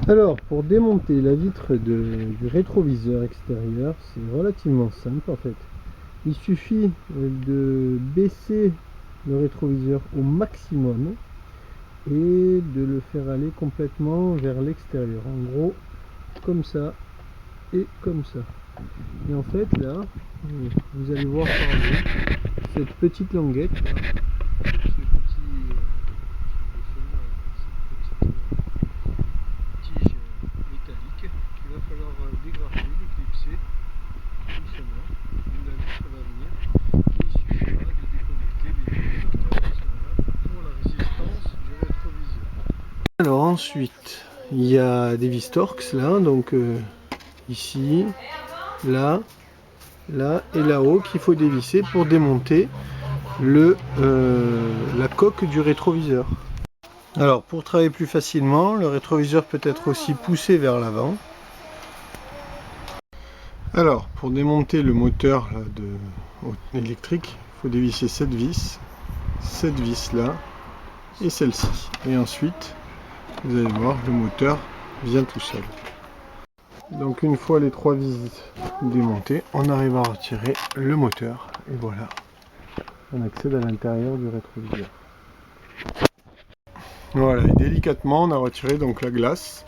Alors, pour démonter la vitre du rétroviseur extérieur, c'est relativement simple en fait. Il suffit de baisser le rétroviseur au maximum et de le faire aller complètement vers l'extérieur. En gros, comme ça et comme ça. Et en fait, là, vous allez voir par là, cette petite languette, là, métallique qu'il va falloir dégrafer, déclipser doucement. La vitre va venir. Il suffira de déconnecter les conducteurs pour la résistance du rétroviseur. Alors ensuite, il y a des vis Torx là, donc ici, là, là et là-haut qu'il faut dévisser pour démonter la coque du rétroviseur. Alors pour travailler plus facilement, le rétroviseur peut être aussi poussé vers l'avant. Alors pour démonter le moteur là, électrique, il faut dévisser cette vis là et celle-ci. Et ensuite, vous allez voir, le moteur vient tout seul. Donc une fois les trois vis démontées, on arrive à retirer le moteur et voilà, on accède à l'intérieur du rétroviseur. Voilà, et délicatement on a retiré donc la glace,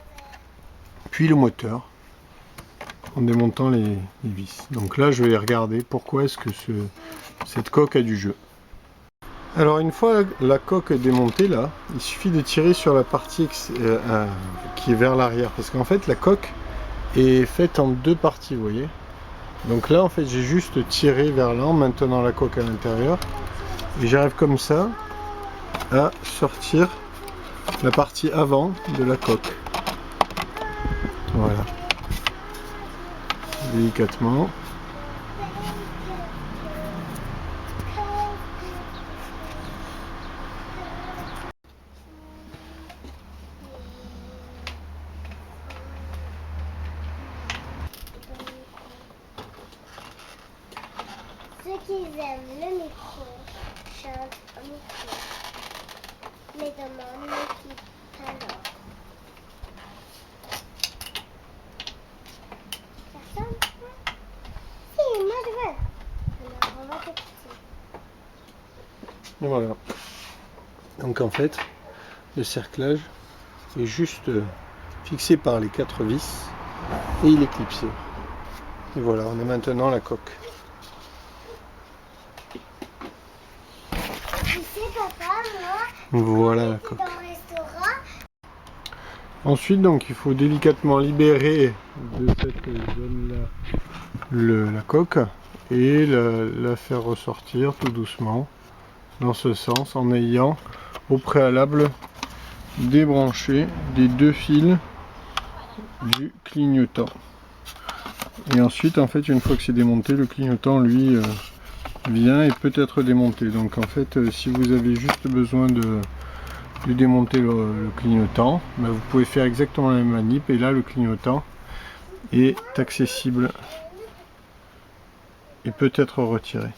puis le moteur, en démontant les vis. Donc là je vais regarder pourquoi est-ce que cette coque a du jeu. Alors une fois la coque démontée là, il suffit de tirer sur la partie qui est vers l'arrière, parce qu'en fait la coque est faite en deux parties, vous voyez. Donc là en fait j'ai juste tiré vers là en maintenant la coque à l'intérieur, et j'arrive comme ça à sortir la partie avant de la coque. Voilà. Délicatement. Ceux qui aiment le micro chantent au micro, mais demandent l'équipe alors. Personne? Si, moi je veux. Alors on va t'écouter. Et voilà. Donc en fait, le cerclage est juste fixé par les 4 vis et il est clipsé. Et voilà, on a maintenant la coque. Tu sais papa, moi, Voilà la coque. dans le restaurant. Ensuite, donc, il faut délicatement libérer de cette zone-là la coque et la faire ressortir tout doucement dans ce sens, en ayant au préalable débranché les deux fils du clignotant. Et ensuite, en fait, une fois que c'est démonté, le clignotant, lui, vient et peut être démonté. Donc, en fait, si vous avez juste besoin de démonter le clignotant, ben, vous pouvez faire exactement la même manip, et là, le clignotant est accessible et peut être retiré.